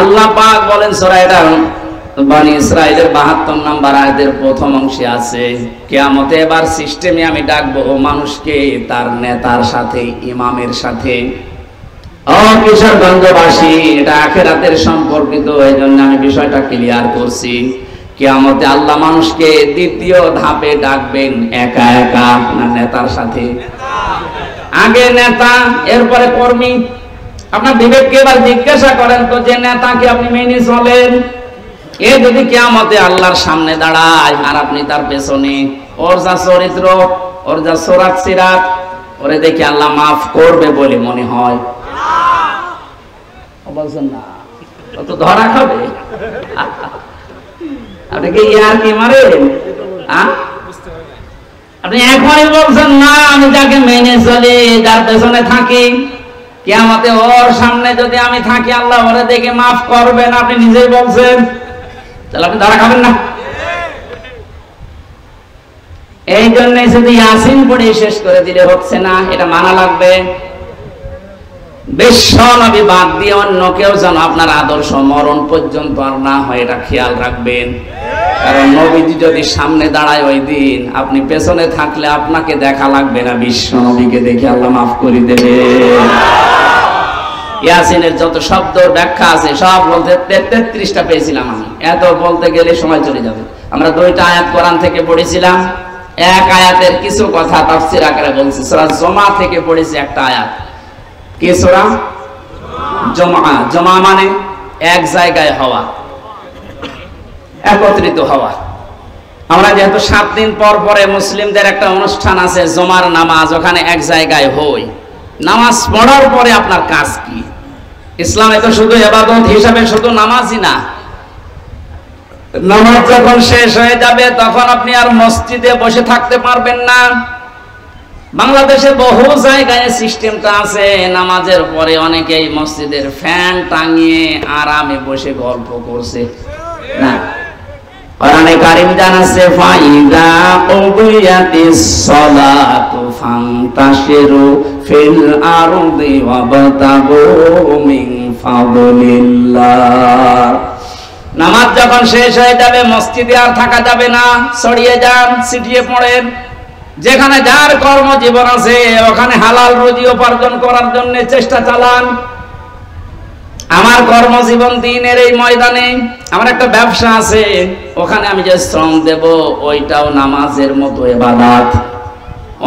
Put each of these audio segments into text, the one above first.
আল্লাহ পাক বলেন সূরা এটা বনি ইসরাঈলের 72 নম্বর আয়াতের প্রথম অংশে আছে, কিয়ামতে এবার সিস্টেমে আমি ডাকবো মানুষকে তার নেতার সাথে, ইমামের সাথে। ও কিশোরগঞ্জবাসী, এটা আখিরাতের সম্পর্কিত, এইজন্য আমি বিষয়টা ক্লিয়ার করছি। কিয়ামতে আল্লাহ মানুষকে দ্বিতীয় ধাপে ডাকবেন একা একা, না নেতার সাথে? আগে নেতা, এরপরে কর্মী। আপনার বিবেককে এবার জিজ্ঞাসা করেন তো, যে নেতাকে আপনি মেনে চলেন, এ যদি কিয়ামতে আল্লাহর সামনে দাঁড়ায় আর আপনি তার পেছনে, ওর যা চরিত্র, ওর যা সুরাত সিরাত, ওরে দেখে আল্লাহ মাফ করবে বলে মনে হয়? বলছেন না, ও তো ধরা খাবে। আপনি কি ইয়ার কি মারেন? আপনি এখনই বলছেন না, আমি যাকে মেনে চলি, যার পেছনে থাকি, কিয়ামতে ওর সামনে যদি আমি থাকি আল্লাহ ওরে দেখে মাফ করবেন, আপনি নিজেই বলছেন, তাহলে আপনি ধরা খাবেন না। এই জন্য শুধু ইয়াসিন পড়ে শেষ করে দিলে হচ্ছে না, এটা মানা লাগবে। বিশ্ব নবী বাদ দিয়ে অন্য কেউ যেন আপনার আদর্শ মরণ পর্যন্ত আর না হয়, এটা খেয়াল রাখবেন। কারণ নবীজি যদি সামনে দাঁড়ায় ওই দিন, আপনি পেছনে থাকলে আপনাকে দেখা লাগবে না, বিশ্ব নবীকে দেখে আল্লাহ মাফ করে দেবে। ইয়াসিনের যত শব্দ ব্যাখ্যা আছে সব বলতে 33টা পেয়েছিলাম আমি, এত বলতে গেলে সময় চলে যাবে। আমরা 2টা আয়াত কোরআন থেকে পড়েছিলাম, এক আয়াতের কিছু কথা তাফসীর আকারে বলছি। সূরা জুমা থেকে পড়েছি একটা আয়াত। কি সূরা? জুমা। জুমা মানে এক জায়গায় হওয়া, একত্রিত হওয়া। আমরা যেহেতু 7 দিন পর পরে মুসলিমদের একটা অনুষ্ঠান আছে জুমার নামাজ, ওখানে এক জায়গায় হই। নামাজ পড়ার পরে আপনার কাজ কি? ইসলামে তো শুধু ইবাদত হিসাবে শুধু নামাজই না, নামাজ যখন শেষ হয়ে যাবে তখন আপনি আর মসজিদে বসে থাকতে পারবেন না। বাংলাদেশে বহু জায়গায় সিস্টেমটা আছে, নামাজের পরে অনেকেই মসজিদের ফ্যান টাঙিয়ে আরামে বসে গল্প করছে। না, কোরআনে কারীম জানাচ্ছে ফাইদা কুদিয়াতিস সালাতু ফান্তাশিরু ফিল আরদি ওয়াবতাগু মিন ফাদলিল্লাহ। নামাজ যখন শেষ হয়ে যাবে মসজিদে আর থাকা যাবে না, ছড়িয়ে যান, ছিটিয়ে পড়েন। যেখানে যার কর্মজীবন আছে ওখানে হালাল রুজি উপার্জন করার জন্য চেষ্টা চালান। আমার কর্মজীবন দিনের এই ময়দানে, আমার একটা ব্যবসা আছে, ওখানে আমি যে শ্রম দেব ওইটাও নামাজের মতো ইবাদত।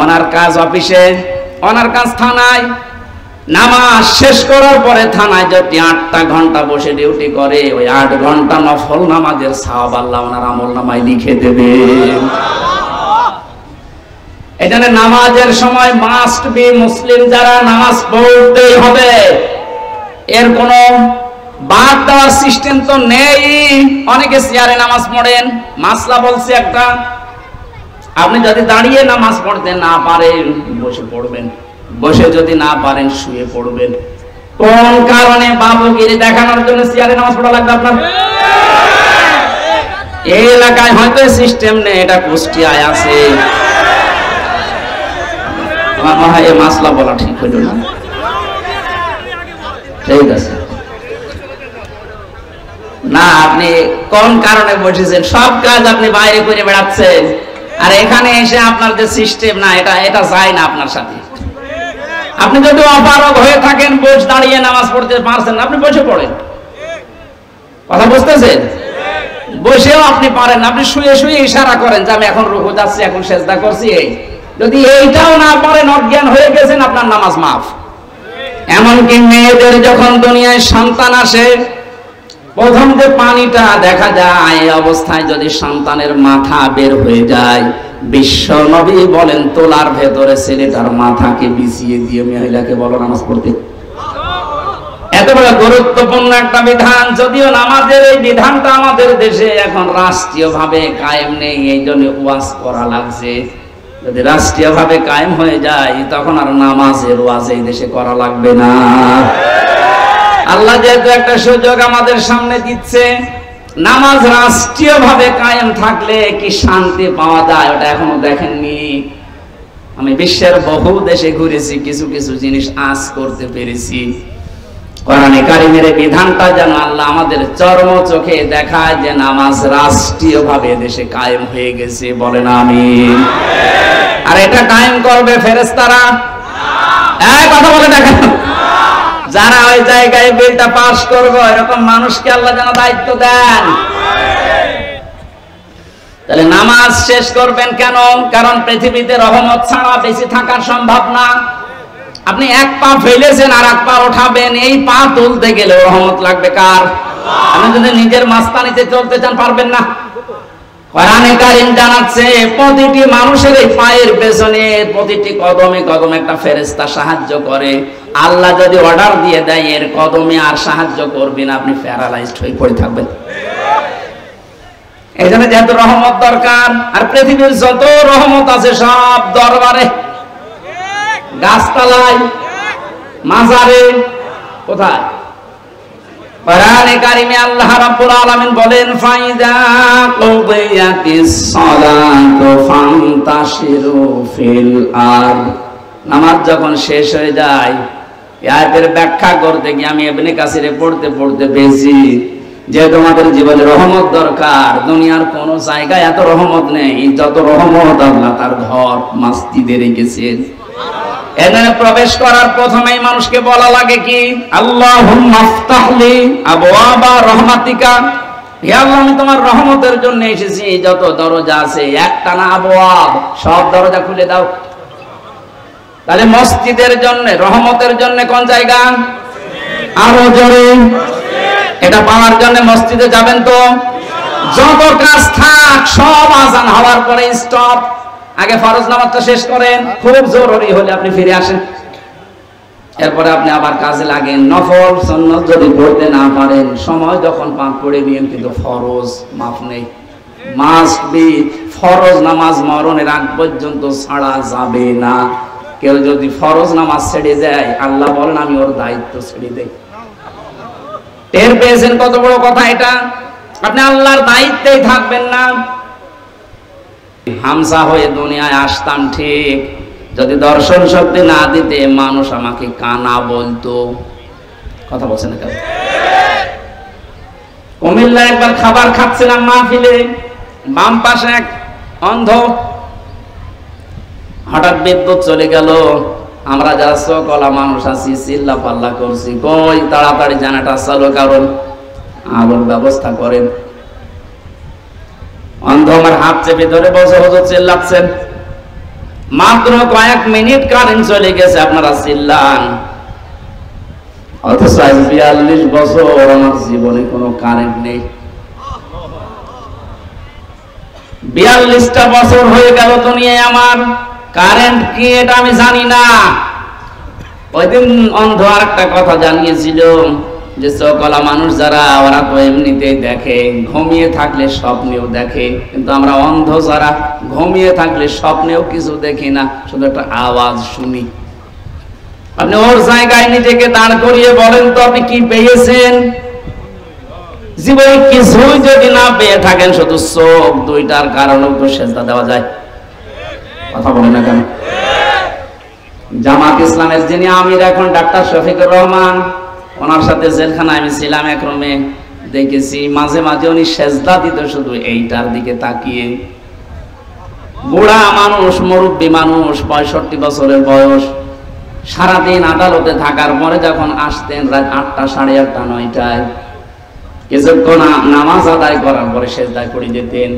ওনার কাজ অফিসে, ওনার কাজ থানায়, নামাজ শেষ করার পরে থানায় যদি 8টা ঘন্টা বসে ডিউটি করে, ওই 8 ঘন্টা নফল নামাজের সওয়াব আল্লাহ ওনার আমলনামায় লিখে দেবে। এখানে নামাজের সময় মাস্ট বি, মুসলিম যারা নামাজ পড়তেই হবে, এর কোন বাদ দেওয়ার সিস্টেম তো নেই। অনেকে চেয়ারে নামাজ পড়েন, মাসলা বলছে একটা, আপনি যদি দাঁড়িয়ে নামাজ পড়তে না পারেন বসে পড়বেন, বসে যদি না পারেন শুয়ে পড়বেন। কোন কারণে বাবুগিরি দেখানোর জন্য চেয়ারে নামাজ পড়া লাগবে আপনার? এই এলাকায় হয়তো সিস্টেম নেই, এটা কুষ্টিয়ায় আছে। আমার মনে হয় এই মাসলা বলা ঠিক হইল না। ঠিক আছে না, আপনি কোন কারণে বসেছেন? সব কাজ আপনি বাইরে করে বেড়াচ্ছেন, আর এখানে এসে আপনার যে সিস্টেম না, এটা যায় না আপনার সাথে। আপনি যদি অপারগ হয়ে থাকেন, বসে দাঁড়িয়ে নামাজ পড়তে পারছেন, আপনি বসে পড়েন। কথা বুঝতেছেন? বসেও আপনি পারেন, আপনি শুয়ে শুয়ে ইশারা করেন যে আমি এখন রুকু যাচ্ছি, এখন সেজদা করছি। এই যদি এইটাও না পারেন, অজ্ঞান হয়ে গেছেন, আপনার নামাজ মাফ। এমনকি মেয়েদের যখন দুনিয়ায় সন্তান আসে, প্রথম যে পানিটা দেখা যায়, এই অবস্থায় যদি সন্তানের মাথা বের হয়ে যায়, বিশ্ব নবী বলেন তোলার ভেতরে ছেলেটার মাথাকে বিছিয়ে দিয়ে মহিলাকে বলো নামাজ পড়তে। এত বড় গুরুত্বপূর্ণ একটা বিধান, যদিও নামাজের এই বিধানটা আমাদের দেশে এখন রাষ্ট্রীয়ভাবে কায়েম নেই, এই জন্য ওয়াজ করা লাগছে। যদি রাষ্ট্রীয়ভাবে কায়েম হয়ে যায় তখন আর নামাজের ওয়াজ এই দেশে করা লাগবে না। আল্লাহ যেহেতু একটা সুযোগ আমাদের সামনে দিচ্ছে, নামাজ রাষ্ট্রীয়ভাবে কায়েম থাকলে কি শান্তি পাওয়া যায় ওটা এখনো দেখেননি। আমি বিশ্বের বহু দেশে ঘুরেছি, কিছু কিছু জিনিস আজ করতে পেরেছি। কোরআনে কারিমের বিধানটা যেন আল্লাহ আমাদের চরম চোখে দেখায় যে নামাজ রাষ্ট্রীয়ভাবে দেশে কায়েম হয়ে গেছে, বলেন আমিন। আর এটা কায়েম করবে ফেরেশতারা? এই কথা বলে দেখেন, যারা ওই জায়গায় বিলটা পাস করবে এরকম মানুষকে আল্লাহ যেন দায়িত্ব দেন। তাহলে নামাজ শেষ করবেন কেন? কারণ পৃথিবীতে রহমত ছাড়া বেঁচে থাকা সম্ভব না। আপনি এক পা ফেলেছেন আর এক পা উঠাবেন, এই পা তুলতে গেলে রহমত লাগবে কার? আপনি যদি নিজের মাস্তানিতে চলতে চান পারবেন না। কোরআনে কারীম জানাচ্ছে প্রতিটি মানুষের এই পায়ের পেছনে প্রতিটি কদমে কদমে একটা ফেরেশতা সাহায্য করে। আল্লাহ যদি অর্ডার দিয়ে দেয় এর কদমে আর সাহায্য করবে না, আপনি প্যারালাইজড হয়ে পড়ে থাকবেন। এই জন্য যেহেতু রহমত দরকার, আর পৃথিবীর যত রহমত আছে সব দরবারে, গাছতলায়, মাজারে, কোথায়? কোরআনে কারিমে আল্লাহ রাব্বুল আলামিন বলেন ফাইদা কুদিয়াতিস সালাতু ফান্তাশিরু ফিল আরদ। নামাজ যখন শেষ হয়ে যায়, এই আয়াতের ব্যাখ্যা করতে গিয়ে আমি ইবনে কাসিরে পড়তে পড়তে পেয়েছি যে তোমাদের জীবনে রহমত দরকার। দুনিয়ার কোন জায়গায় এত রহমত নেই যত রহমত আল্লাহ তার ঘর মসজিদে রেখেছেন। এখানে প্রবেশ করার প্রথমেই মানুষকে বলা লাগে কি? আল্লাহুম্মা আফতাহলি আবওয়াবা রাহমাতিকা। হে আল্লাহ, আমি তোমার রহমতের জন্য এসেছি, যত দরজা আছে একটা না আবওয়াব, সব দরজা খুলে দাও। তাহলে মসজিদের জন্য, রহমতের জন্য কোন জায়গা? আরো জোরে। এটা পাওয়ার জন্য মসজিদে যাবেন তো? যত কাজ থাক সব আজান হওয়ার পরে স্টপ। আগে ফরজ নামাজটা শেষ করেন, খুব জরুরি হলে আপনি ফিরে আসেন, এরপরে আপনি আবার কাজে লাগেন। নফল সুন্নাত যদি পড়তে না পারেন, সময় যখন পান পড়ে নিন, কিন্তু ফরজ মাফ নেই। মাস্ট বি ফরজ নামাজ মরণের আগ পর্যন্ত ছাড়া যাবে না। কেউ যদি ফরজ নামাজ ছেড়ে দেয়, আল্লাহ বলেন আমি ওর দায়িত্ব ছেড়ে দেই। টের পেয়েছেন কত বড় কথা এটা? আপনি আল্লাহর দায়িত্বেই থাকবেন না। হামজা হয়ে দুনিয়ায় আসতাম ঠিক, যদি দর্শন শক্তি না দিতে মানুষ আমাকে কানা বলতো। কথা বলছেন না কেন? কুমিল্লা একবার খাবার খাচ্ছিলাম মাহফিলে, বাম পাশে এক অন্ধ, হঠাৎ বিদ্যুৎ চলে গেল। আমরা যারা সকলা মানুষ আছি চিল্লা পাল্লা করছি, কই তাড়াতাড়ি জানাটা চালু, কারণ আলোর ব্যবস্থা করেন। অন্ধ আমার হাত চেপে ধরে বসে হুজুর চিল্লাচ্ছেন। মাত্র কয়েক মিনিট কারেন্ট চলে গেছে, আপনারা চিল্লান। অথচ 42 বছর আমার জীবনে কোনো কারেন্ট নেই। 42টা বছর হয়ে গেল দুনিয়ায়, আমার কারেন্ট কি এটা আমি জানি না। ওই দিন অন্ধ আর একটা কথা জানিয়েছিল যে সকলা মানুষ যারা, ওরা তো এমনিতেই দেখে, ঘুমিয়ে থাকলে স্বপ্নেও দেখে, কিন্তু আমরা অন্ধ যারা ঘুমিয়ে থাকলে স্বপ্নেও কিছু দেখি না, শুধু একটা আওয়াজ শুনি। আপনি ওর জায়গায় নিজেকে দাঁড় করিয়ে বলেন তো আপনি কি পেয়েছেন? জীবনে কিছুই যদি না পেয়ে থাকেন, শুধু চোখ দুইটার কারণেও তো সেজদা দেওয়া যায়। কথা বলে না কেন? জামাত ইসলামের যিনি আমির এখন ডাক্তার শফিকুর রহমান, ওনার সাথে জেলখানায় আমি ছিলাম, এক রুমে দেখেছি মাঝে মাঝে উনি সেজদা দিত শুধু এইটার দিকে তাকিয়ে। বুড়া মানুষ, মুরব্বী মানুষ, 65 বছরের বয়স, সারাদিন আদালতে থাকার পরে যখন আসতেন রাত 8টা, 8:30, 9টায়, কিছুক্ষণ নামাজ আদায় করার পরে সেজদায় পড়ে যেতেন।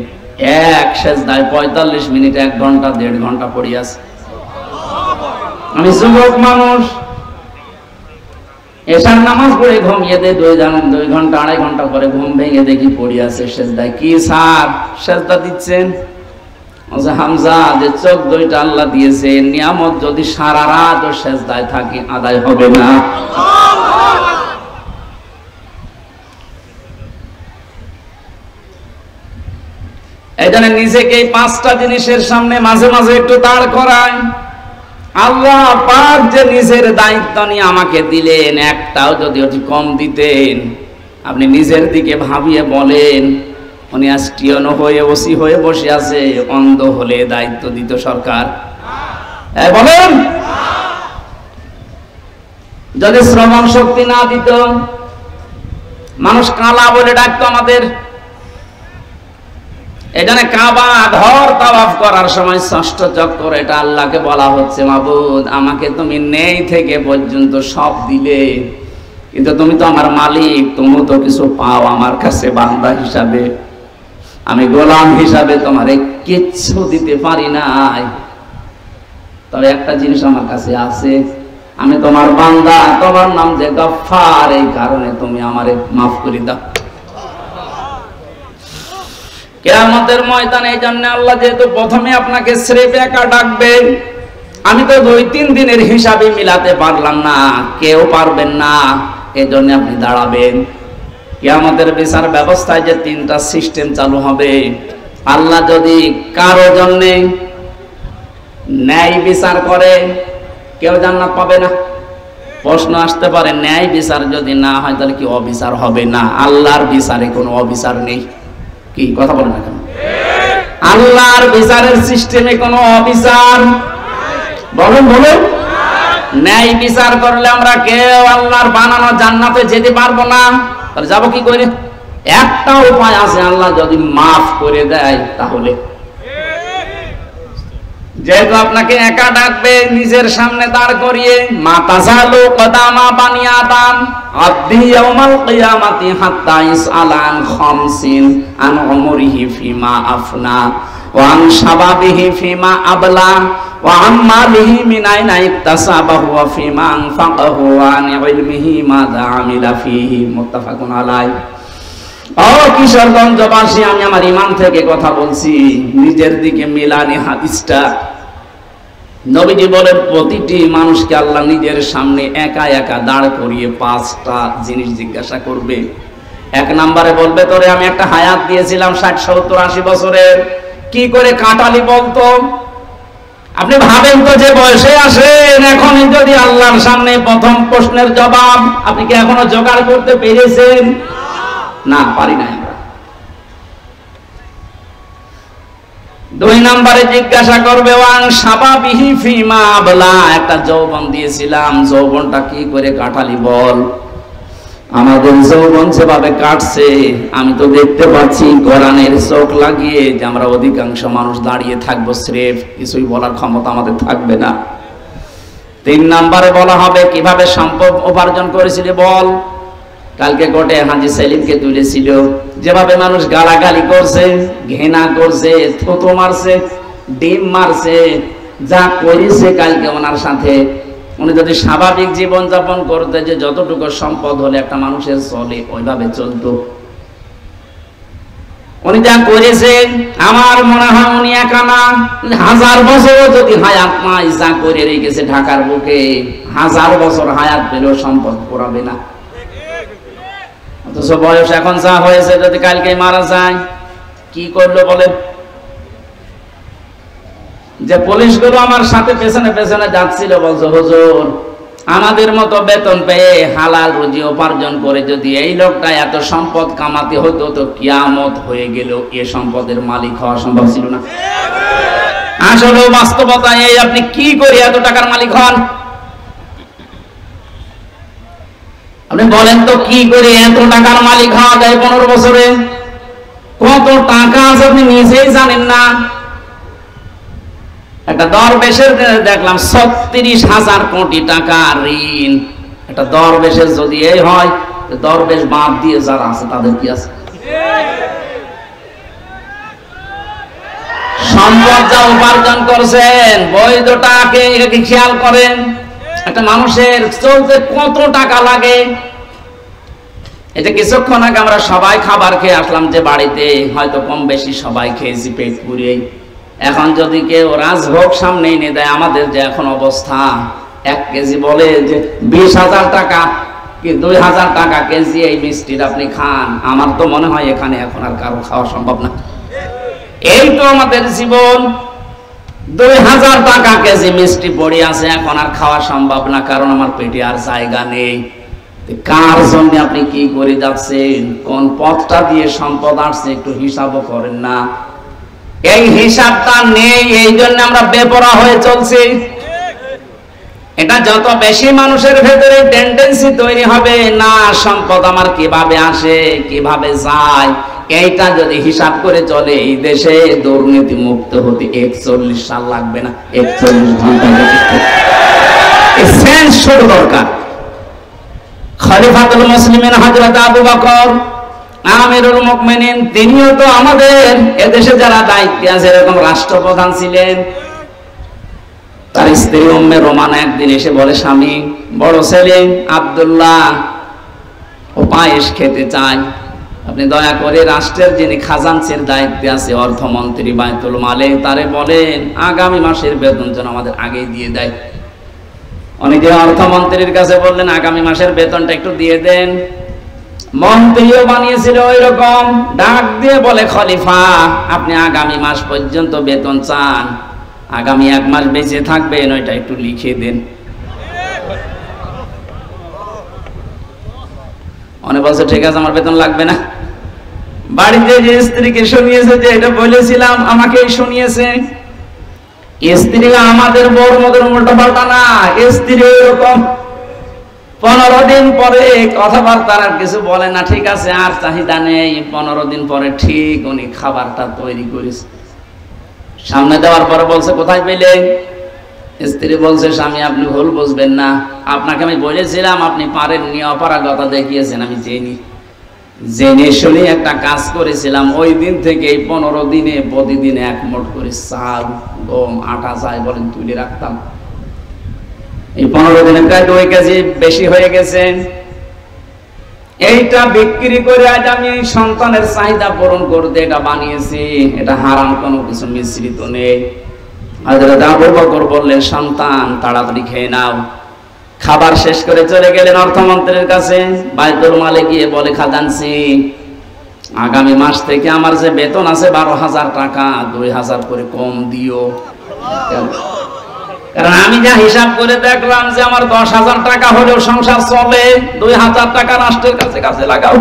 এক সেজদায় 45 মিনিট, 1 ঘন্টা, 1.5 ঘন্টা পড়ে আছে। আমি যুবক মানুষ, এশার নামাজ পড়ে ঘুমিয়ে দেয় 2 ঘন্টা, 2.5 ঘন্টা পরে ঘুম ভেঙে দেখি পড়ে আছে সেজদায়। কি স্যার সেজদা দিচ্ছেন? হামজা, যে চোখ দুইটা আল্লাহ দিয়েছে, নিয়ামত যদি সারা রাত ও সেজদায় থাকি আদায় হবে না। এই জন্য নিজেকে এই 5টা জিনিসের সামনে মাঝে মাঝে একটু দাঁড় করায়। আল্লাহ পাক যে নিজের দায়িত্ব নিয়ে আমাকে দিলেন, একটাও যদি অতি কম দিতেন, আপনি নিজের দিকে ভাবিয়ে বলেন, উনি আজ টিয়নো হয়ে ওসি হয়ে বসে আছে, অন্ধ হলে দায়িত্ব দিত সরকার? বলেন, যদি শ্রবণ শক্তি না দিত, মানুষ কালা বলে ডাকতো আমাদের। এখানে কাবা ঘর তাওয়াফ করার সময় ষষ্ঠ চক্কর, এটা আল্লাহকে বলা হচ্ছে, মাবুদ আমাকে তুমি নেই থেকে পর্যন্ত সব দিলে, কিন্তু তুমি তো আমার মালিক, তুমি তো কিছু পাও আমার কাছে বান্দা হিসাবে, আমি গোলাম হিসাবে তোমারে কিচ্ছু দিতে পারি নাই। তবে একটা জিনিস আমার কাছে আছে, আমি তোমার বান্দা, তোমার নাম যে গফফার, এই কারণে তুমি আমারে মাফ করে দাও। কিয়ামতের ময়দানে এই জন্য আল্লাহ যেহেতু প্রথমে আপনাকে স্রেফ একা ডাকবেন, আমি তো 2-3 দিনের হিসাবে মিলাতে পারলাম না, কেউ পারবেন না, এজন্য আপনি দাঁড়াবেন। কিয়ামতের বিচার ব্যবস্থায় যে 3টা সিস্টেম চালু হবে, আল্লাহ যদি কারো জন্য ন্যায় বিচার করে, কেউ জান্নাত পাবে না। প্রশ্ন আসতে পারে, ন্যায় বিচার যদি না হয় তাহলে কি অবিচার হবে না? আল্লাহর বিচারে কোনো অবিচার নেই। কি কথা বলেন না কেন? আল্লাহর বিচারের সিস্টেমে কোনো অবিচার বলুন বলুন। ন্যায় বিচার করলে আমরা কেউ আল্লাহর বানানো জান্নাতে যেতে পারবো না। তাহলে যাবো কি করে? একটা উপায় আছে, আল্লাহ যদি মাফ করে দেয় তাহলে। যেহেতু আপনাকে একা ডাকবে, নিজের সামনে দাঁড় করিয়ে, মাতাসালু কদামা বানিয়াতাম আদি ইয়াউমাল কিয়ামাতি হাত্তা ইসআলান খামসিন আন উমরিহি ফিমা আফনা ওয়া আন শাবাবিহি ফিমা আবলা ওয়া আন মালিহি মিন আইনা ইকতাসাবাহু ওয়া ফিমা আনফাকাহু ওয়া আন ইলমিহি মাযা আমিলা ফিহি। মুত্তাফাকুন আলাইহি। ও কিশোরগঞ্জবাসী, আমি আমার ইমান থেকে কথা বলছি, নিজের দিকে মিলানি হাদিসটা। নবীজি বলেন, প্রতিটি মানুষকে আল্লাহ নিজের সামনে একা একা দাঁড় করিয়ে 5টা জিনিস জিজ্ঞাসা করবে। 1 নম্বরে বলবে, তোরে আমি একটা হায়াত দিয়েছিলাম 60, 70, 80 বছরের, কি করে কাটালি বলতো? আপনি ভাবেন তো যে বয়সে আসেন, এখনই যদি আল্লাহর সামনে প্রথম প্রশ্নের জবাব আপনি কি এখনো জোগাড় করতে পেরেছেন? না, পারি না আমরা। 2 নম্বরে জিজ্ঞাসা করবে, ওয়ান শাবাবিহি ফিমা আবলা, একটা যৌবন দিয়েছিলাম, যৌবনটা কি করে কাটালি বল। আমাদের যৌবন যেভাবে কাটছে আমি তো দেখতে পাচ্ছি, কোরআনের চোখ লাগিয়ে যে আমরা অধিকাংশ মানুষ দাঁড়িয়ে থাকবো, স্রেফ কিছুই বলার ক্ষমতা আমাদের থাকবে না। 3 নম্বরে বলা হবে, কিভাবে সম্পদ উপার্জন করেছিলি বল। কালকে কোর্টে হাজী সেলিমকে তুলেছিল, যেভাবে মানুষ গালাগালি করছে, ঘৃণা করছে, থুতু মারছে, ডিম মারছে, যা করেছে কালকে ওনার সাথে, উনি যদি স্বাভাবিক জীবন যাপন করতে, যে যতটুকু সম্পদ হলে একটা মানুষের চলে ওইভাবে চলতো, উনি যা করেছেন আমার মনে হয় উনি একা না, 1000 বছরও যদি হায়াত পায়, যা করে রেখেছে ঢাকার বুকে, 1000 বছর হায়াত পেলেও সম্পদ করাবে না। অথচ বয়স এখন যা হয়েছে, যদি কালকে মারা যায় কি করলো বলেন? যে পুলিশগুলো আমার সাথে পেছনে পেছনে যাচ্ছিল, বলছে, হুজুর আমাদের মতো বেতন পেয়ে হালাল রুজি উপার্জন করে যদি এই লোকটা এত সম্পদ কামাতে হতো, তো কিয়ামত হয়ে গেল, এ সম্পদের মালিক হওয়া সম্ভব ছিল না। আসলে বাস্তবতা এই, আপনি কি করে এত টাকার মালিক হন? আপনি বলেন তো, কি করে এত টাকার মালিক হওয়া যায় 15 বছরে? কত টাকা আছে আপনি নিজেই জানেন না। একটা দরবেশের দেখলাম 36,000 কোটি টাকা ঋণ। একটা দরবেশের যদি এই হয়, দরবেশ বাদ দিয়ে যারা আছে তাদের কি আছে? সম্পদ যা উপার্জন করছেন, বৈধটাকে খেয়াল করেন। একটা মানুষের চলতে কত টাকা লাগে। এই যে কিছুক্ষণ আগে আমরা সবাই খাবার খেয়ে আসলাম, যে বাড়িতে হয়তো কম বেশি সবাই খেয়েছি পেট পুরিয়ে। এখন যদি কেউ রাজভোগ সামনে এনে দেয়, আমাদের যে এখন অবস্থা, 1 কেজি বলে যে 20,000 টাকা কি 2,000 টাকা কেজি এই মিষ্টির আপনি খান, আমার তো মনে হয় এখানে এখন আর কারো খাওয়া সম্ভব না। এই তো আমাদের জীবন, 2,000 টাকা কেজি মিষ্টি পড়ে আছে, এখন আর খাওয়া সম্ভব না, কারণ আমার পেটে আর জায়গা নেই। কার জন্য আপনি কি করে যাচ্ছেন, কোন পথটা দিয়ে সম্পদ আসছে, একটু হিসাবও করেন না। এই হিসাবটা নেই, এই জন্য আমরা বেপরোয়া হয়ে চলছি। এটা যত বেশি মানুষের ভেতরে টেন্ডেন্সি তৈরি হবে, না সম্পদ আমার কিভাবে আসে কিভাবে যায়, এইটা যদি হিসাব করে চলে, এই দেশে দুর্নীতি মুক্ত হতে 41 সাল লাগবে না, 41 ঘন্টা সেন্স শুরু দরকার। খলিফাতুল মুসলিমিন হযরত আবু বকর আমিরুল মুমিনিন, তিনিও তো আমাদের এদেশে যারা দায়িত্বে আছে এরকম রাষ্ট্রপ্রধান ছিলেন। তার স্ত্রী উম্মে রোমানা একদিন এসে বলে, স্বামী বড় ছেলে আব্দুল্লাহ ও পায়েস খেতে চায়, আপনি দয়া করে রাষ্ট্রের যিনি খাজানচির দায়িত্বে আছে অর্থমন্ত্রী বাইতুল মালে, তারে বলেন আগামী মাসের বেতন যেন আমাদের আগে দিয়ে দেয়। অনেকে অর্থমন্ত্রীর কাছে বললেন আগামী মাসের বেতনটা একটু দিয়ে দেন। মন্ত্রীও বানিয়েছিল ওই রকম, ডাক দিয়ে বলে, খলিফা আপনি আগামী মাস পর্যন্ত বেতন চান, আগামী 1 মাস বেঁচে থাকবেন, ওইটা একটু লিখে দেন। অনেক বলছে ঠিক আছে আমার বেতন লাগবে না। বাড়িতে যে স্ত্রীকে শুনিয়েছে যে এটা বলেছিলাম আমাকেই শুনিয়েছে, স্ত্রী আমাদের বড় মদের উল্টা পাল্টা না, স্ত্রী এরকম 15 দিন পরে কথাবার্তা আর কিছু বলে না, ঠিক আছে আর চাহিদা নেই। 15 দিন পরে ঠিক উনি খাবারটা তৈরি করেছে, সামনে দেওয়ার পরে বলছে কোথায় পেলে? স্ত্রী বলছে স্বামী আপনি ভুল বুঝবেন না, আপনাকে আমি বলেছিলাম আপনি পারেননি, অপারগতা দেখিয়েছেন, আমি জেনে শুনে একটা কাজ করেছিলাম। ওই দিন থেকে এই 15 দিনে প্রতিদিন 1 মুঠ করে চাল গম আটা যাই বলেন তুলে রাখতাম। এই 15 দিনে প্রায় 2 কেজি বেশি হয়ে গেছে। এইটা বিক্রি করে আজ আমি সন্তানের চাহিদা পূরণ করতে এটা বানিয়েছি, এটা হারাম কোনো কিছু মিশ্রিত নেই। হযরত আবু বকর বললেন সন্তান তাড়াতাড়ি খেয়ে নাও। খাবার শেষ করে চলে গেলেন অর্থমন্ত্রীর কাছে, বাইতুল মালে গিয়ে বলে খাজানচি আগামী মাস থেকে আমার যে বেতন আছে 12,000 টাকা 2,000 করে কম দিও, কারণ আমি যা হিসাব করে দেখলাম যে আমার 10,000 টাকা হলেও সংসার চলে, 2,000 টাকা রাষ্ট্রের কাছে কাছে লাগাও।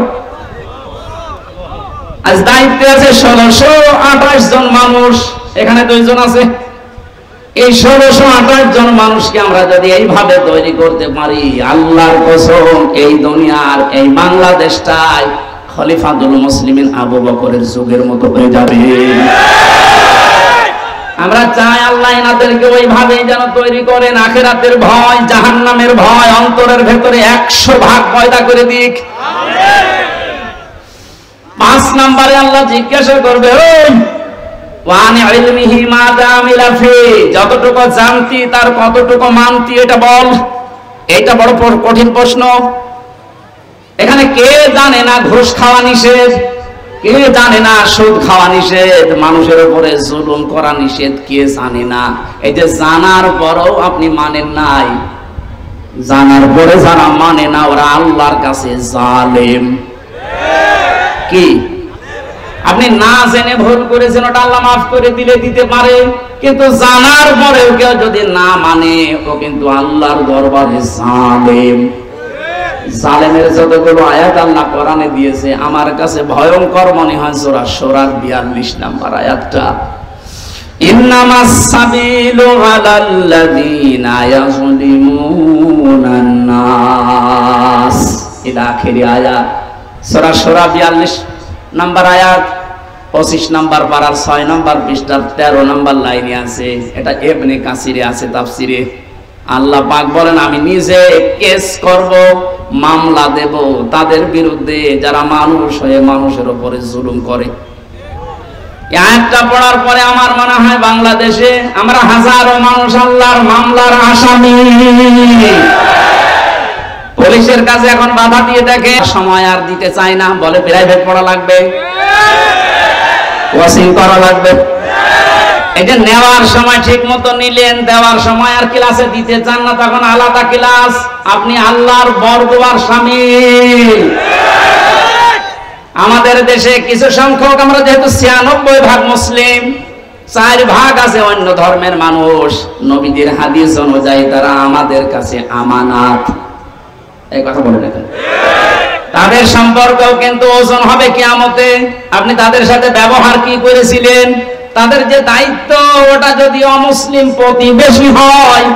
আজ দায়িত্বে আছে 1628 জন মানুষ, এখানে 2 জন আছে। এই 1628 জন মানুষকে আমরা যদি এইভাবে তৈরি করতে পারি, আল্লাহর কসম এই দুনিয়ার এই বাংলাদেশটাই খলিফাতুল মুসলিমিন আবু বকরের যুগের মতো হয়ে যাবে। আমরা চাই আল্লাহ এনাদেরকে ওইভাবেই যেন তৈরি করেন, আখিরাতের ভয় জাহান্নামের ভয় অন্তরের ভেতরে 100 ভাগ পয়দা করে দিক। 5 নম্বরে আল্লাহ জিজ্ঞাসা করবে যতটুকু জানতি তার কতটুকু মানতি এটা বল। এটা বড় কঠিন প্রশ্ন। এখানে কে জানে না ঘুষ খাওয়া নিষেধ, কে জানে না সুদ খাওয়া নিষেধ, মানুষের উপরে জুলুম করা নিষেধ, কে জানে না? এই যে জানার পরেও আপনি মানেন নাই, জানার পরে যারা মানে না ওরা আল্লাহর কাছে জালেম। কি আপনি না জেনে ভুল করেছেন, ওটা আল্লাহ মাফ করে দিতে পারে, কিন্তু জানার পরেও কেউ যদি না মানে ও কিন্তু আল্লাহর দরবারে জালেম। জালেমের যতগুলো আয়াত আল্লাহ কোরআনে দিয়েছে আমার কাছে ভয়ঙ্কর মনে হয় সূরা শূরার 42 নম্বর আয়াতটা, ইন্নামাস সাবিলু আলাল্লাযীনা ইয়াযলিমুনান নাস ইলা আখির আয়াত। সূরা শূরা 42 নম্বর আয়াত 25 নম্বর পারার 6 নম্বর পৃষ্ঠার 13 নম্বর লাইনে আছে। এটা ইবনে কাসিরে আছে তাফসিরে। আল্লাহ পাক বলেন আমি নিজে কেস করব, মামলা দেব তাদের বিরুদ্ধে যারা মানুষ হয়ে মানুষের উপরে জুলুম করে। এই আয়াতটা পড়ার পরে আমার মনে হয় বাংলাদেশে আমরা হাজারো মানুষ আল্লাহর মামলার আসামি। পুলিশের কাছে এখন বাধা দিয়ে দেখে, সময় আর দিতে চায় না, বলে প্রাইভেট পড়া লাগবে, কোচিং করা লাগবে। এই যে নেওয়ার সময় ঠিক মতো নিলেন, দেওয়ার সময় আর ক্লাসে দিতে চান না, তখন আলাদা ক্লাস, আপনি আল্লাহর বরদোয়ার শামিল। আমাদের দেশে কিছু সংখ্যক, আমরা যেহেতু 96 ভাগ মুসলিম, 4 ভাগ আছে অন্য ধর্মের মানুষ, নবীদের হাদিস অনুযায়ী তারা আমাদের কাছে আমানাত। এই কথা বলে দেখেন, তাদের সম্পর্কেও কিন্তু ওজন হবে কিয়ামতে। আপনি তাদের সাথে ব্যবহার কি করেছিলেন, তাদের যে দায়িত্ব ওটা যদি অমুসলিম প্রতিবেশী হয়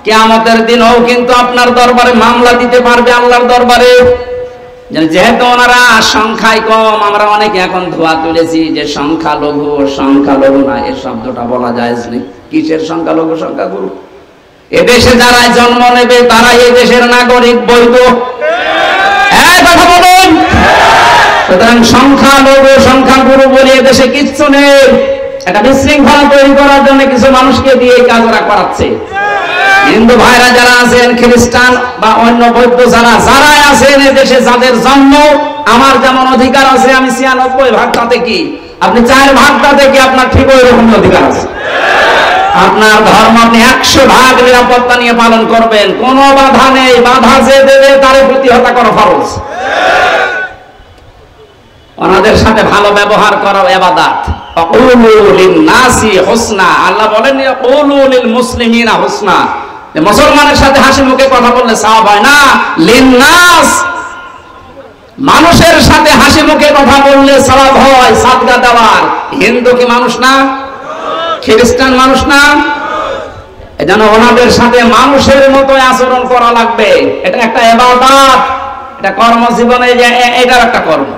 কিয়ামতের দিনও কিন্তু আপনার দরবারে মামলা দিতে পারবে আল্লাহর দরবারে। যেহেতু ওনারা সংখ্যায় কম, আমরা অনেকে এখন ধোয়া তুলেছি যে সংখ্যালঘু সংখ্যালঘু না, এই শব্দটা বলা যায় না। কিসের সংখ্যালঘু সংখ্যাগুরু? এদেশে যারা জন্ম নেবে তারা এই দেশের নাগরিক, বৈধ। কথা বলুন। সুতরাং সংখ্যালঘু সংখ্যাগুরু বলে এদেশে কিচ্ছু নেই। এটা বিশৃঙ্খলা তৈরি করার জন্য কিছু মানুষকে দিয়ে এই কাজরা করাচ্ছে। হিন্দু ভাইরা যারা আছেন, খ্রিস্টান বা অন্য বৌদ্ধ যারা আছেন এদেশে, যাদের জন্ম, আমার যেমন অধিকার আছে, আমি ৯৬ ভাগটাতে কি, আপনি ৪ ভাগটাতে কি, আপনার ঠিক ওই রকম অধিকার আছে। আপনার ধর্ম আপনি ১০০ ভাগ নিরাপত্তা নিয়ে পালন করবেন, কোনো বাধা নেই। বাধা যে দেবে তারে প্রতিহত করা ফরজ। ওনাদের সাথে ভালো ব্যবহার করা ইবাদত। আল্লাহ বলেন মুসলিমিনা হুসনা, মুসলমানের সাথে হাসি মুখে কথা বললে সওয়াব হয় না। লিন্নাস, মানুষের সাথে হাসি মুখে কথা বললে সওয়াব হয় সাদকা দেওয়ার। হিন্দু কি মানুষ না? খ্রিস্টান মানুষ না? এজন্য ওনাদের সাথে মানুষের মতো আচরণ করা লাগবে। এটা একটা ইবাদত, এটা কর্মজীবনে এটার একটা কর্ম।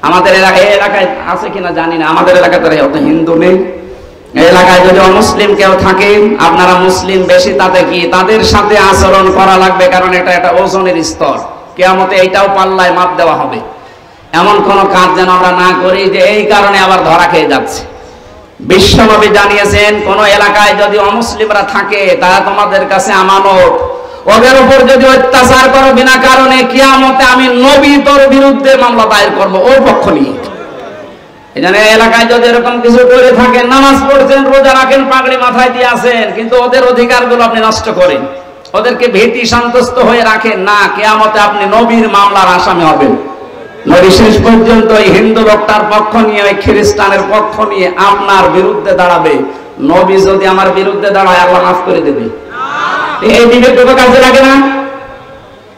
আমাদের এলাকায় আছে কিনা জানি না, আমাদের এলাকায় তো অত হিন্দু নেই। এলাকায় যদি অমুসলিম কেউ থাকে, আপনারা মুসলিম বেশি, তাতে কি, তাদের সাথে আচরণ করা লাগবে, কারণ এটা একটা ওজনের স্তর। কিয়ামতে এইটাও পাল্লায় মাপ দেওয়া হবে। এমন কোন কাজ যেন আমরা না করি যে এই কারণে আবার ধরা খেয়ে যাচ্ছে। বিশ্বনবী জানিয়েছেন, কোন এলাকায় যদি অমুসলিমরা থাকে তারা তোমাদের কাছে আমানত, ওদের উপর যদি অত্যাচার করো বিনা কারণে, কিয়ামতে আমি নবী তোর বিরুদ্ধে মামলা দায়ের করব ওর পক্ষ নিয়ে। এজন্য এলাকায় যদি এরকম কিছু করে থাকেন, নামাজ পড়ছেন, রোজা রাখেন, পাগড়ি মাথায় দিয়ে আছেন, কিন্তু ওদের অধিকারগুলো আপনি নষ্ট করেন, ওদেরকে ভীতি সন্তুষ্ট হয়ে রাখেন না, কিয়ামতে আপনি নবীর মামলার আসামি হবেন। নবী শেষ পর্যন্ত ওই হিন্দু লোকটার পক্ষ নিয়ে, ওই খ্রিস্টানের পক্ষ নিয়ে আপনার বিরুদ্ধে দাঁড়াবে। নবী যদি আমার বিরুদ্ধে দাঁড়ায়, আল্লাহ মাফ করে দেবে। এই বিবেকটুকু কাজে লাগে না?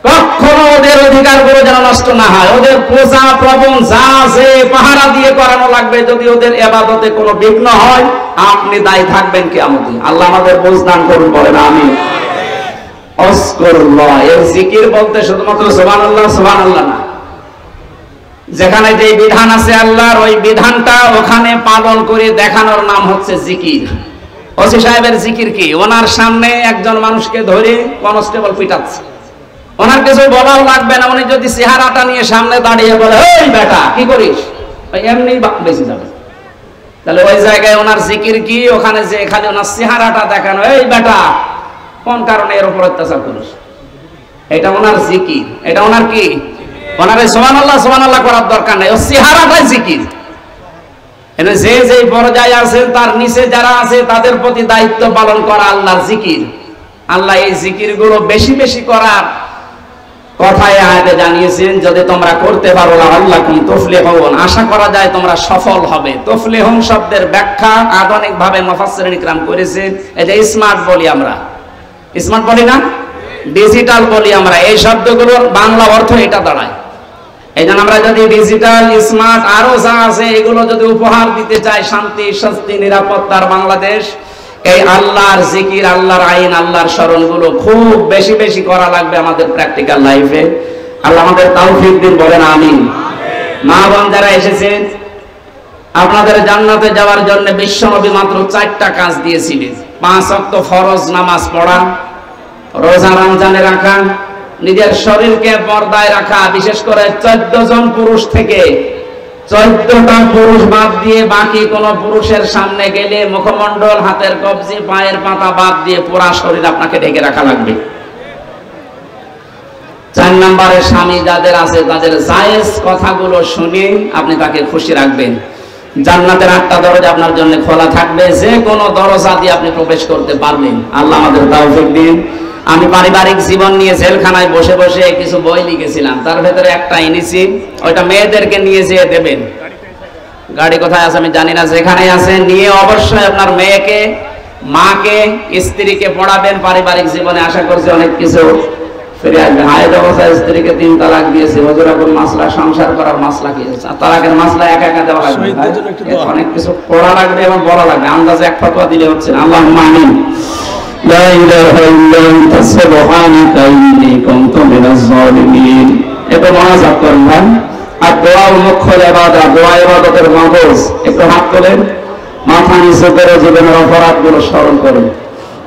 কখনো ওদের অধিকারগুলো যেন নষ্ট না হয়। ওদের পূজা প্রবণ যা আছে পাহারা দিয়ে করানো লাগবে। যদি ওদের ইবাদতে কোনো বিঘ্ন হয়, আপনি দায়ী থাকবেন কিয়ামতে। আল্লাহ আমাদের বুঝ দান করুন, বলেন আমিন। আযকুরুল্লাহ, এর জিকির বলতে শুধুমাত্র সুবহানাল্লাহ সুবহানাল্লাহ না, যেখানে যে বিধান আছে আল্লাহর, ওই বিধানটা ওখানে পালন করে দেখানোর নাম হচ্ছে জিকির। ওসি সাহেবের জিকির কি? ওনার সামনে একজন মানুষকে ধরে কনস্টেবল পিটাচ্ছে, ওনার কিছু বলাও লাগবে না। উনি যদি চেহারাটা নিয়ে সামনে দাঁড়িয়ে বলে, এই বেটা কি করিস, এমনি বেঁচে যাবে। তাহলে ওই জায়গায় ওনার জিকির কি? ওখানে যে খালি ওনার চেহারাটা দেখানো, এই বেটা কোন কারণে এর উপর অত্যাচার করিস, এটা ওনার জিকির। এটা ওনার কি? ওনার সুবহানাল্লাহ সুবহানাল্লাহ করার দরকার নেই, ও চেহারাটাই জিকির। যে যে পর্যায়ে আছেন তার নিচে যারা আছে তাদের প্রতি দায়িত্ব পালন করা আল্লাহর জিকির। আল্লাহ এই জিকির গুলো বেশি বেশি করার কথায় আয়াতে জানিয়েছেন, যদি তোমরা করতে পারো লাআল্লাকুম তুফলিহুন, আশা করা যায় তোমরা সফল হবে। তুফলিহুন শব্দের ব্যাখ্যা আধুনিক ভাবে মুফাসসিরিন ইকরাম করেছেন, এই যে স্মার্ট বলি আমরা, স্মার্ট বলি না, ডিজিটাল বলি আমরা, এই শব্দগুলোর বাংলা অর্থ এটা দাঁড়ায়। এই জন্য আমরা যদি ডিজিটাল, স্মার্ট আরো যা আছে এগুলো যদি উপহার দিতে চাই শান্তি, স্বস্তি, নিরাপত্তার বাংলাদেশ, এই আল্লাহর জিকির, আল্লাহর আইন, আল্লাহর স্মরণগুলো খুব বেশি বেশি করা লাগবে আমাদের প্র্যাকটিক্যাল লাইফে। আল্লাহ আমাদের তৌফিক দিন, বলেন আমিন। মা বোন যারা এসেছেন, আপনাদের জান্নাতে যাওয়ার জন্য বিশ্বনবী মাত্র 4টা কাজ দিয়েছিলেন। 5 ওয়াক্ত ফরজ নামাজ পড়া, রোজা রমজানে রাখা, নিজের শরীরকে পর্দায় রাখা, বিশেষ করে 14 জন পুরুষ থেকে 14টা পুরুষ বাদ দিয়ে বাকি কোন পুরুষের সামনে গেলে মুখমণ্ডল, হাতের কবজি, পায়ের পাতা বাদ দিয়ে পুরা শরীর আপনাকে ঢেকে রাখা লাগবে। 4 নম্বরে স্বামী যাদের আছে তাদের জায়েজ কথাগুলো শুনে আপনি তাকে খুশি রাখবেন। জান্নাতের 8টা দরজা আপনার জন্য খোলা থাকবে, যে কোনো দরজা দিয়ে আপনি প্রবেশ করতে পারবেন। আল্লাহ আমাদের তৌফিক দিন। আমি পারিবারিক জীবন নিয়ে জেলখানায় বসে বসে কিছু বই লিখেছিলাম, তার ভেতরে একটা এনেছি, ওইটা মেয়েদেরকে নিয়ে যেয়ে দেবেন। গাড়ি কোথায় আছে আমি জানি না, যেখানে আছে নিয়ে অবশ্যই আপনার মেয়েকে, মাকে, স্ত্রীকে পড়াবেন। পারিবারিক জীবনে আশা করছি অনেক কিছু ফিরে আসবে। হায়েদ অবস্থায় স্ত্রীকে 3 তালাক দিয়েছে, হুজুর এখন মাসলা, সংসার করার মাসলা কি, তালাকের মাসলা একা একা দেওয়া লাগবে, অনেক কিছু পড়া লাগবে এবং বলা লাগবে। আন্দাজে এক ফতোয়া দিলে হচ্ছে না। আল্লাহুম্মা আমিন। লা ইলাহা ইল্লা আনতা সুবহানাকা ইন্নী কুনতু মিনাজ জালিমিন। এটা মুনাজাত করেন ভাই। আর দোয়া মুখ্য ইবাদত, দোয়া ইবাদতের মগজ। একটু হাত তোলেন, মাথা নিচু করে জীবনের অপরাধগুলো স্মরণ করুন।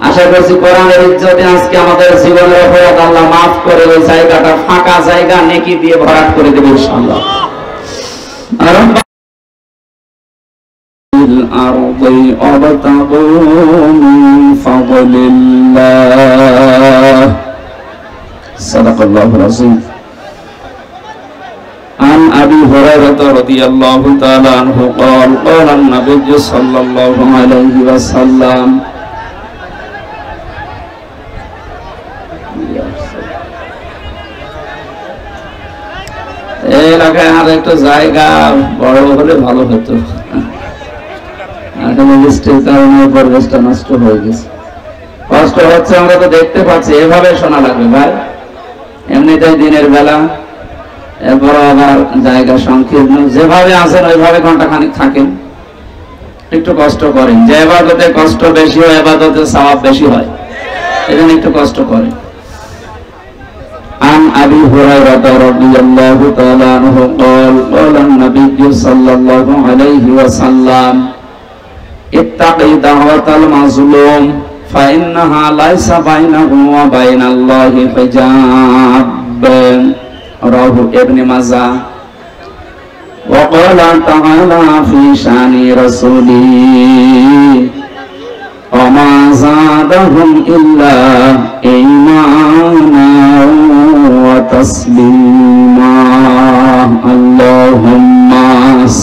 আশা করছি কোরআনের ইজ্জতে আজকে আমাদের জীবনের অপরাধ আল্লাহ মাফ করে ওই জায়গাটা ফাঁকা জায়গা নেকি দিয়ে ভরাট করে দেবে ইনশাআল্লাহ। আর الأرض أبتغوا من فضل الله صدق الله العظيم عن أبي هريرة رضي الله تعالى عنه قال قال النبي صلى الله عليه وسلم এলাকায় আর একটা জায়গা বড় হলে ভালো হতো। পরিবেশটা নষ্ট হয়ে গেছে, কষ্ট হচ্ছে, আমরা তো দেখতে পাচ্ছি। এভাবে শোনা লাগবে ভাই, এমনিতেই দিনের বেলা, এরপর আবার জায়গা সংকীর্ণ। যেভাবে আছেন ওইভাবে ঘন্টা খানিক থাকেন, একটু কষ্ট করেন। যে ইবাদতে কষ্ট বেশি হয় ইবাদতে সওয়াব বেশি হয়, এজন্য একটু কষ্ট করেন। عن أبي هريرة رضي الله تعالى عنه قال قال النبي صلى الله عليه وسلم اتق دعوة المظلوم فإنها ليس بينه وبين الله حجاب رواه ابن ماجه وقال تعالى في شأن رسوله وما زادهم إلا إيمانا وتسليما اللهم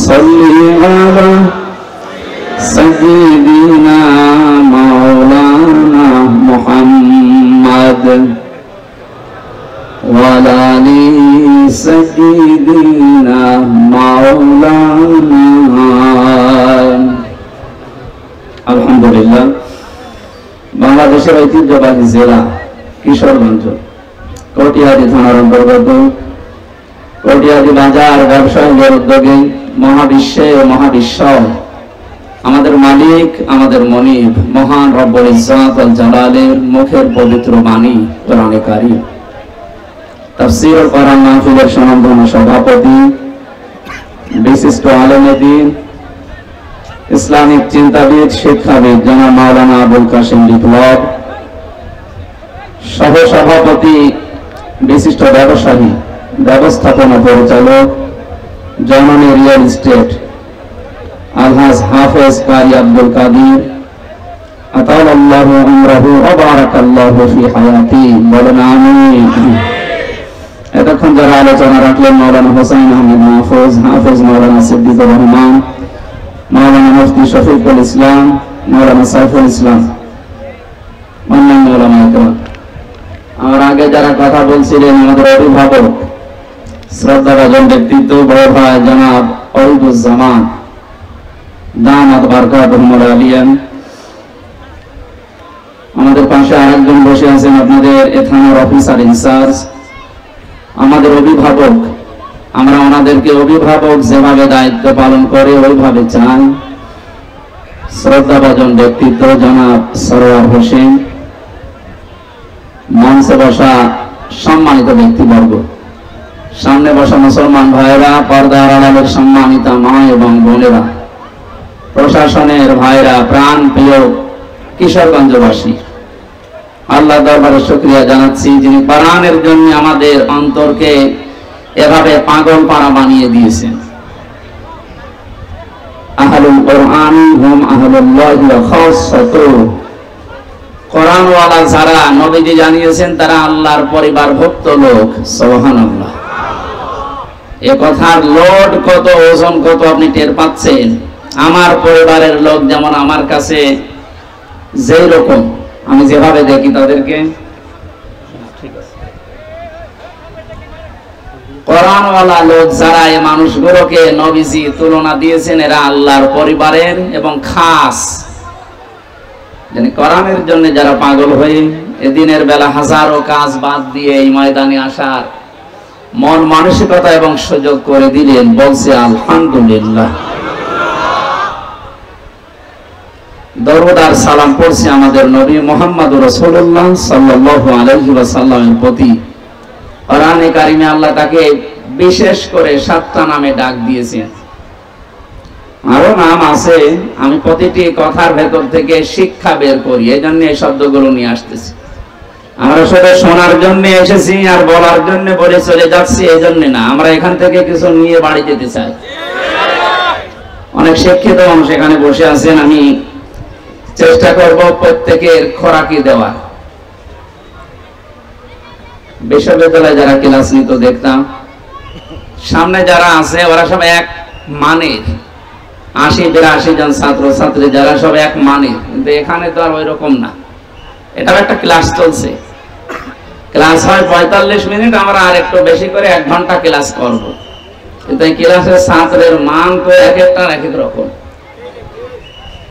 صل على سيدنا مولانا محمد وعلى آل سيدنا مولانا আলহামদুলিল্লাহ। বাংলাদেশের ঐতিহ্যবাহী জেলা কিশোরগঞ্জ কটিয়াদি থানার অন্তর্গত কটিয়াদি বাজার ব্যবসায়ীদের উদ্যোগে মহাবিশ্বে মহাবিশ্ব আমাদের মালিক, আমাদের মনিব মহান রব্বুল ইজ্জত ওয়াল জালালের মুখের পবিত্র বাণী কোরআনে কারীম তাফসীর ও কোরআন মাহফিলের সম্মানিত সভাপতি, বিশিষ্ট আলেমে দ্বীন, ইসলামিক চিন্তাবিদ, শিক্ষাবিদ জনাব মাওলানা আবুল কাসেম বিপ্লব, সহ-সভাপতি, বিশিষ্ট ব্যবসায়ী, ব্যবস্থাপনা পরিচালক, জননী রিয়েল এস্টেট আলহাজ হাফেজ কারি আব্দুল কাদির আতালাল্লাহু উমরাহু ওয়া বারাকাল্লাহু ফি হায়াতি, বলেন আমিন। এতক্ষণ যারা আলোচনা রাখলেন মাওলানা হোসেন আহমেদ মাহফুজ, হাফেজ মাওলানা সিদ্দিকুর রহমান, মাওলানা মুফতি শফিকুল ইসলাম, মাওলানা সাইফুল ইসলাম, অন্যান্য ওলামা ইকরাম। আমার আগে যারা কথা বলছিলেন আমাদের অভিভাবক, শ্রদ্ধাভাজন ব্যক্তিত্ব, বড় ভাই জনাব ওহিদুজ্জামান দামাত বারকাতুহুম আলিয়ান। আমাদের পাশে আরেকজন বসে আছেন আপনাদের এ থানার অফিসার ইনচার্জ, আমাদের অভিভাবক। আমরা ওনাদেরকে অভিভাবক যেভাবে দায়িত্ব পালন করে ওইভাবে চাই। শ্রদ্ধাভাজন ব্যক্তিত্ব জনাব সরোয়ার হোসেন, মঞ্চে বসা সম্মানিত ব্যক্তিবর্গ, সামনে বসা মুসলমান ভাইরা, পর্দার আড়ালের সম্মানিতা মা এবং বোনেরা, প্রশাসনের ভাইরা, প্রাণ প্রিয় কিশোরগঞ্জবাসী, আল্লাহ দরবারে শুকরিয়া জানাচ্ছি যিনি কোরআনের জন্য আমাদের অন্তরকে এভাবে পাগল পাড়া বানিয়ে দিয়েছেন। আহলুল কোরআন হুম আহলুল্লাহি ওয়া খাসাতুহু, কোরআনওয়ালা যারা নবীজি জানিয়েছেন তারা আল্লাহর পরিবারভুক্ত লোক। সুবহানাল্লাহ। এই কথার লোড কত, ওজন কত আপনি টের পাচ্ছেন। আমার পরিবারের লোক যেমন আমার কাছে যেই রকম, আমি যেভাবে দেখি তাদেরকে, কোরআনওয়ালা লোক যারা এই মানুষগুলোকে নবীজি তুলনা দিয়েছেন এরা আল্লাহর পরিবারের এবং খাস। কোরআনের জন্য যারা পাগল হয়ে এদিনের বেলা হাজারো কাজ বাদ দিয়ে এই ময়দানে আসার মন মানসিকতা এবং সুযোগ করে দিলেন, বলছে আলহামদুলিল্লাহ। দরুদ আর সালাম পড়ছি আমাদের নবী মুহাম্মদ রাসূলুল্লাহ সাল্লাল্লাহু আলাইহি ওয়াসাল্লামের প্রতি। কোরআনে কারিমে আল্লাহ তাকে বিশেষ করে 7টা নামে ডাক দিয়েছেন। আরো নাম আছে, আমি প্রতিটি কথার ভেতর থেকে শিক্ষা বের করি, এই জন্য এই শব্দগুলো নিয়ে আসতেছি। আমরা শুধু শোনার জন্য এসেছি আর বলার জন্য বলে চলে যাচ্ছি, এই জন্য না। আমরা এখান থেকে কিছু নিয়ে বাড়ি যেতে চাই। অনেক শিক্ষিত মানুষ এখানে বসে আছেন, আমি চেষ্টা করব প্রত্যেকের খোরাকি দেওয়া। বিশ্ববিদ্যালয়ে যারা ক্লাস নিত দেখতাম, সামনে যারা আছে ওরা সব এক মানের, 80-82 জন ছাত্র ছাত্রী যারা সব এক মানের, কিন্তু এখানে তো আর ওই রকম না। এটাও একটা ক্লাস চলছে, ক্লাস হয় 45 মিনিট, আমরা আর একটু বেশি করে 1 ঘন্টা ক্লাস করব, কিন্তু এই ক্লাসের ছাত্রের মান তো এক একটা এক এক রকম।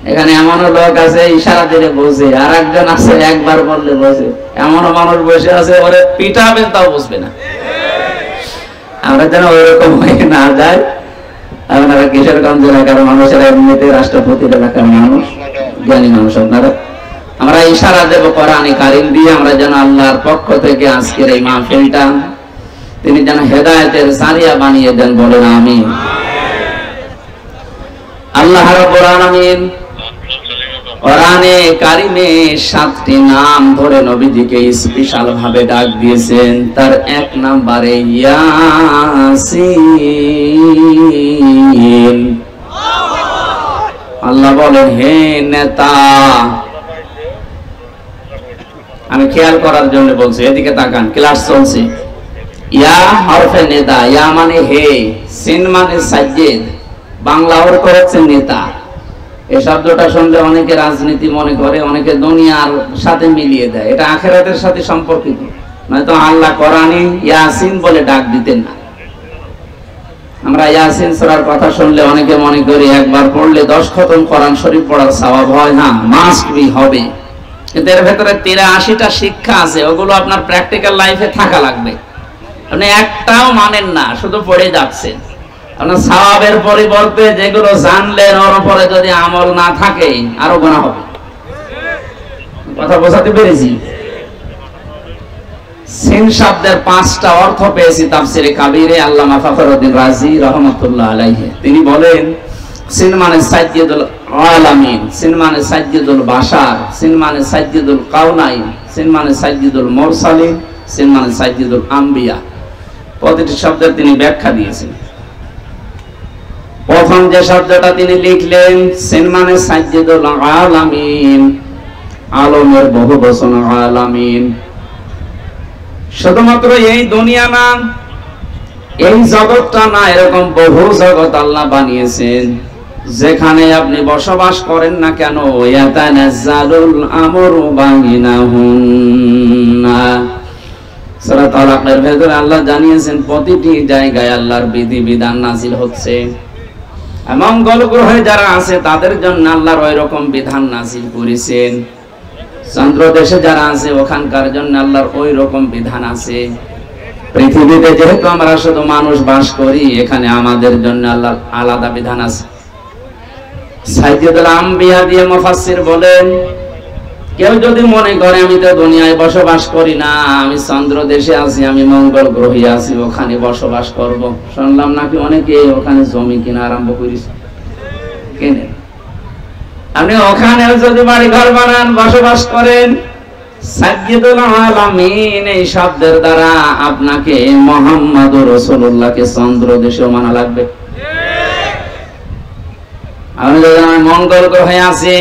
এখানে এমনও লোক আছে ইশারা দিলে বোঝে, আর একজন আছে একবার বললে বোঝে, এমনও মানুষ বসে আছে ওরে পিটাবেন তাও বুঝবে না। আমরা যেন ওইরকম হয়ে না যায়। আপনারা কিশোরগঞ্জ এলাকার মানুষেরা এমনিতে রাষ্ট্রপতির এলাকার মানুষ, জ্ঞানী মানুষ আপনারা। আমরা ইশারা দেব কোরআনে কারীম দিয়ে, আমরা যেন আল্লাহর পক্ষ থেকে আজকের এই মাহফিলটা তিনি যেন হেদায়েতের জারিয়া বানিয়ে দেন, বলেন আমিন। আল্লাহ রাব্বুল আলামিন কোরআনে কারিমে 7টি নাম ধরে নবীজিকে স্পেশাল ভাবে ডাক দিয়েছেন। তার 1 নম্বরে ইয়াসিন। আল্লাহ বলেন, হে নেতা, আমি খেয়াল করার জন্য বলছি, এদিকে তাকান, ক্লাস চলছে। ইয়া হরফে নেতা, ইয়া মানে হে, সিন মানে সাজ্জিদ, বাংলা অর্থ হচ্ছে নেতা। এই শব্দটা শুনলে অনেকে রাজনীতি মনে করে, অনেকে দুনিয়ার সাথে মিলিয়ে দেয়, এটা আখিরাতের সাথে সম্পর্কিত। নয়তো আল্লাহ কোরআনে ইয়াসিন বলে ডাক দিতেন না। আমরা ইয়াসিন সূরার কথা শুনলে অনেকে মনে করি একবার পড়লে 10 খতম কোরআন শরীফ পড়ার সওয়াব হয়। না, মাস্ট বি হবে, কিন্তু এর ভেতরে 83টা শিক্ষা আছে, ওগুলো আপনার প্র্যাকটিক্যাল লাইফে থাকা লাগবে। আপনি একটাও মানেন না, শুধু পড়ে যাচ্ছেন। আপনার সওয়াবের পরিবর্তে যেগুলো জানলেন ওর উপরে যদি আমল না থাকে আরো গুনাহ হবে। কথা বোঝাতে পেরেছি? সিন শব্দের 5টা অর্থ পেয়েছি তাফসিরে কাবীরে আল্লামা ফখরুদ্দিন রাজি রাহমাতুল্লাহ আলাইহি। তিনি বলেন, সিন মানে সাজ্জিদুল আলামিন, সিন মানে সাজ্জিদুল বাশার, সিন মানে সাজ্জিদুল কাউনাইন, সিন মানে সাজ্জিদুল মুরসালিন, সিন মানে সাজ্জিদুল আম্বিয়া। প্রতিটি শব্দের তিনি ব্যাখ্যা দিয়েছেন। প্রথম যে শব্দটা তিনি লিখলেন, সিন মানে সাজ্জিদুল আলামিন, আলমের বহু বচন আলামিন। শুধুমাত্র এই দুনিয়া না, এই জগৎটা না, এরকম বহু জগৎ আল্লাহ বানিয়েছেন। যেখানে আপনি বসবাস করেন না কেন, ইয়াতানাজ্জালুল আমরু বাইনাহুন্না। সূরা তালাকের ভেতরে আল্লাহ জানিয়েছেন প্রতিটি জায়গায় আল্লাহর বিধিবিধান নাযিল হচ্ছে। মঙ্গল গ্রহে যারা আছে তাদের জন্য আল্লাহর ওই রকম বিধান নাযিল করেছেন। চন্দ্র দেশে যারা আছে ওখানকার জন্য আল্লাহর ওই রকম বিধান আছে। পৃথিবীতে যেহেতু আমরা শুধু মানুষ বাস করি, এখানে আমাদের জন্য আল্লাহর আলাদা বিধান আছে। সাইয়্যিদুল আম্বিয়া দিয়ে মুফাসসির বলেন, কেউ যদি মনে করে আমি তো দুনিয়ায় বসবাস করি না, আমি চন্দ্র দেশে আছি, আমি মঙ্গল গ্রহে আছি, ওখানে বসবাস করব। শুনলাম নাকি অনেকে ওখানে জমি কিনা আরম্ভ করেছে। কেনে আপনি ওখানেও যদি বাড়ি ঘর বানান, বসবাস করেন, সাইয়্যিদুল আলামিন এই শব্দের দ্বারা আপনাকে মুহাম্মদুর রাসূলুল্লাহকে চন্দ্র দেশেও মানা লাগবে। আপনি যদি মঙ্গল গ্রহে আছি,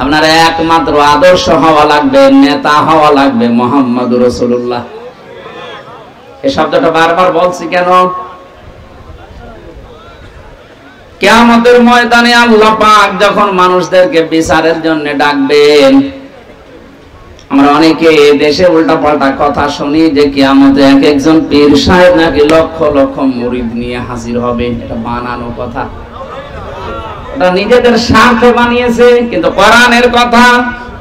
আপনার একমাত্র আদর্শ হওয়া লাগবে, নেতা হওয়া লাগবে মুহাম্মদুর রাসূলুল্লাহ। এই শব্দটা বারবার বলছি কেন? কিয়ামতের ময়দানে আল্লাহ পাক যখন মানুষদেরকে বিচারের জন্য ডাকবেন, আমরা অনেকে দেশে উল্টাপাল্টা কথা শুনি যে কিয়ামতে এক একজন পীর সাহেব নাকি লক্ষ লক্ষ মুরিদ নিয়ে হাজির হবে। এটা বানানো কথা, এটা নিজেদের স্বার্থে বানিয়েছে। কিন্তু কোরআনের কথা,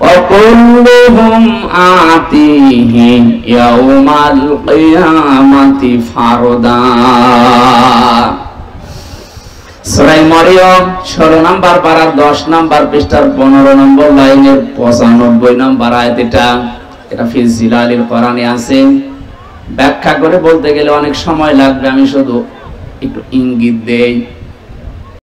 ওয়াকুল্লুহুম আতিহি ইয়াউমাল কিয়ামাতি ফারদা। সূরা পড়িও 16 নাম্বার পারার 10 নাম্বার পৃষ্ঠার 15 নম্বর লাইনের 95 নাম্বার আয়াত। এটা ফি জিলালিল কোরআনে আছে। ব্যাখ্যা করে বলতে গেলে অনেক সময় লাগবে, আমি শুধু একটু ইঙ্গিত দেই।